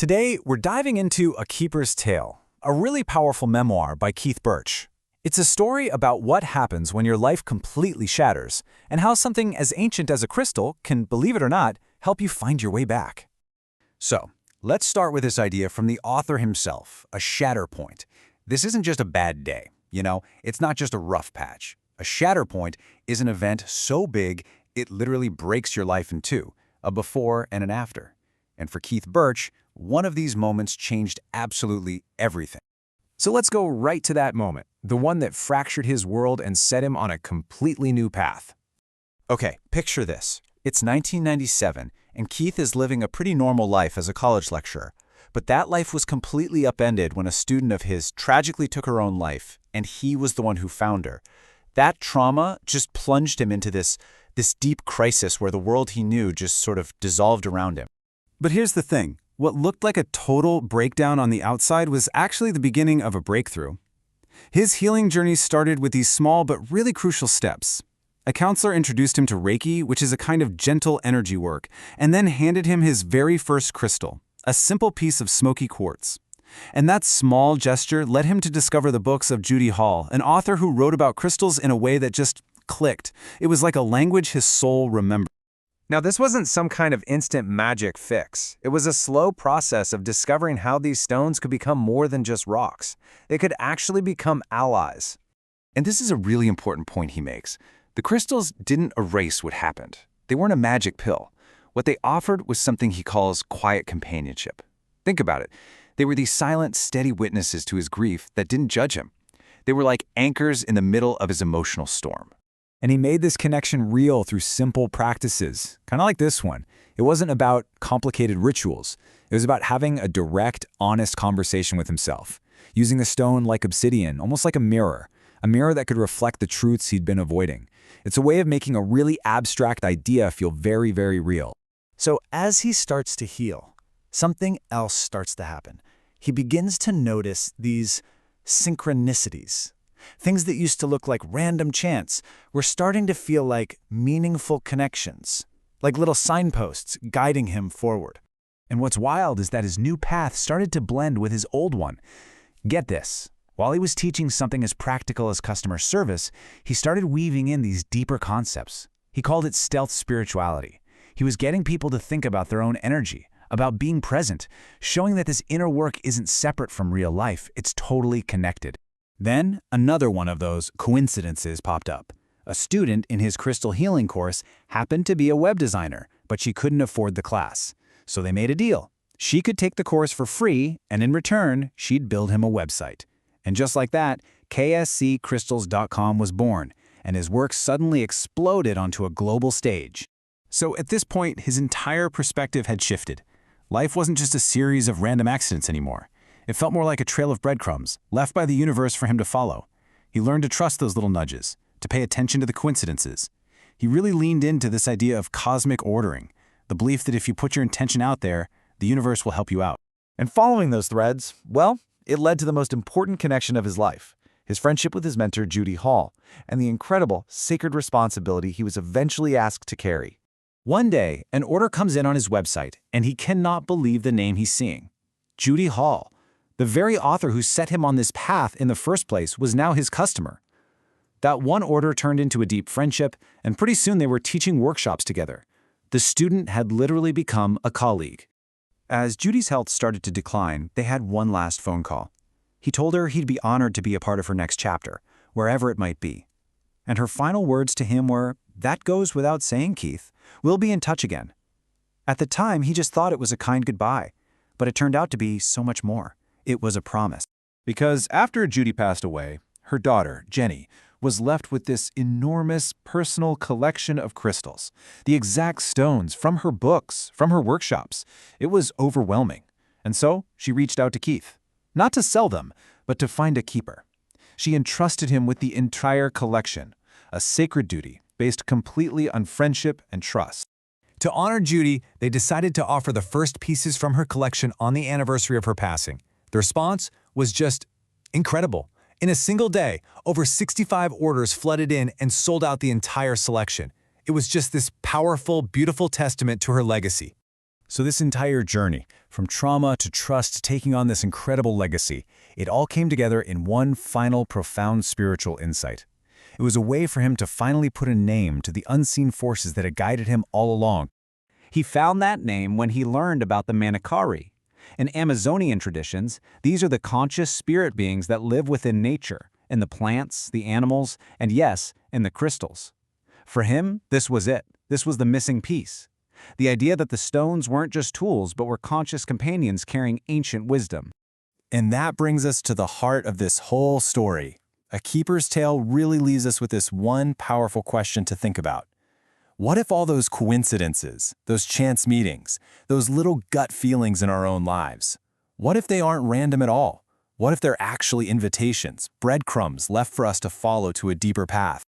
Today, we're diving into A Keeper's Tale, a really powerful memoir by Keith Birch. It's a story about what happens when your life completely shatters, and how something as ancient as a crystal can, believe it or not, help you find your way back. So, let's start with this idea from the author himself, a shatter point. This isn't just a bad day, it's not just a rough patch. A shatter point is an event so big it literally breaks your life in two, a before and an after. And for Keith Birch, one of these moments changed absolutely everything. So let's go right to that moment, the one that fractured his world and set him on a completely new path. Okay, picture this. It's 1997, and Keith is living a pretty normal life as a college lecturer. But that life was completely upended when a student of his tragically took her own life, and he was the one who found her. That trauma just plunged him into this deep crisis where the world he knew just sort of dissolved around him. But here's the thing. What looked like a total breakdown on the outside was actually the beginning of a breakthrough. His healing journey started with these small but really crucial steps. A counselor introduced him to Reiki, which is a kind of gentle energy work, and then handed him his very first crystal, a simple piece of smoky quartz. And that small gesture led him to discover the books of Judy, an author who wrote about crystals in a way that just clicked. It was like a language his soul remembered. Now, this wasn't some kind of instant magic fix. It was a slow process of discovering how these stones could become more than just rocks. They could actually become allies. And this is a really important point he makes. The crystals didn't erase what happened. They weren't a magic pill. What they offered was something he calls quiet companionship. Think about it. They were these silent, steady witnesses to his grief that didn't judge him. They were like anchors in the middle of his emotional storm. And he made this connection real through simple practices, kind of like this one. It wasn't about complicated rituals. It was about having a direct, honest conversation with himself, using the stone like obsidian, almost like a mirror that could reflect the truths he'd been avoiding. It's a way of making a really abstract idea feel very, very real. So as he starts to heal, something else starts to happen. He begins to notice these synchronicities. Things that used to look like random chance were starting to feel like meaningful connections, like little signposts guiding him forward. And what's wild is that his new path started to blend with his old one. Get this. While he was teaching something as practical as customer service, he started weaving in these deeper concepts. He called it stealth spirituality. He was getting people to think about their own energy, about being present, showing that this inner work isn't separate from real life, it's totally connected. Then, another one of those coincidences popped up. A student in his crystal healing course happened to be a web designer, but she couldn't afford the class. So they made a deal. She could take the course for free, and in return, she'd build him a website. And just like that, ksccrystals.com was born, and his work suddenly exploded onto a global stage. So at this point, his entire perspective had shifted. Life wasn't just a series of random accidents anymore. It felt more like a trail of breadcrumbs, left by the universe for him to follow. He learned to trust those little nudges, to pay attention to the coincidences. He really leaned into this idea of cosmic ordering, the belief that if you put your intention out there, the universe will help you out. And following those threads, well, it led to the most important connection of his life, his friendship with his mentor, Judy, and the incredible, sacred responsibility he was eventually asked to carry. One day, an order comes in on his website, and he cannot believe the name he's seeing. Judy, the very author who set him on this path in the first place, was now his customer. That one order turned into a deep friendship, and pretty soon they were teaching workshops together. The student had literally become a colleague. As Judy's health started to decline, they had one last phone call. He told her he'd be honored to be a part of her next chapter, wherever it might be. And her final words to him were, "That goes without saying, Keith. We'll be in touch again." At the time, he just thought it was a kind goodbye, but it turned out to be so much more. It was a promise. Because after Judy passed away, her daughter, Jenny, was left with this enormous personal collection of crystals, the exact stones from her books, from her workshops. It was overwhelming. And so she reached out to Keith, not to sell them, but to find a keeper. She entrusted him with the entire collection, a sacred duty based completely on friendship and trust. To honor Judy, they decided to offer the first pieces from her collection on the anniversary of her passing. The response was just incredible. In a single day, over 65 orders flooded in and sold out the entire selection. It was just this powerful, beautiful testament to her legacy. So this entire journey, from trauma to trust to taking on this incredible legacy, it all came together in one final profound spiritual insight. It was a way for him to finally put a name to the unseen forces that had guided him all along. He found that name when he learned about the Manakari. In Amazonian traditions, these are the conscious spirit beings that live within nature, in the plants, the animals, and yes, in the crystals. For him, this was it. This was the missing piece. The idea that the stones weren't just tools but were conscious companions carrying ancient wisdom. And that brings us to the heart of this whole story. A Keeper's Tale really leaves us with this one powerful question to think about. What if all those coincidences, those chance meetings, those little gut feelings in our own lives, what if they aren't random at all? What if they're actually invitations, breadcrumbs left for us to follow to a deeper path?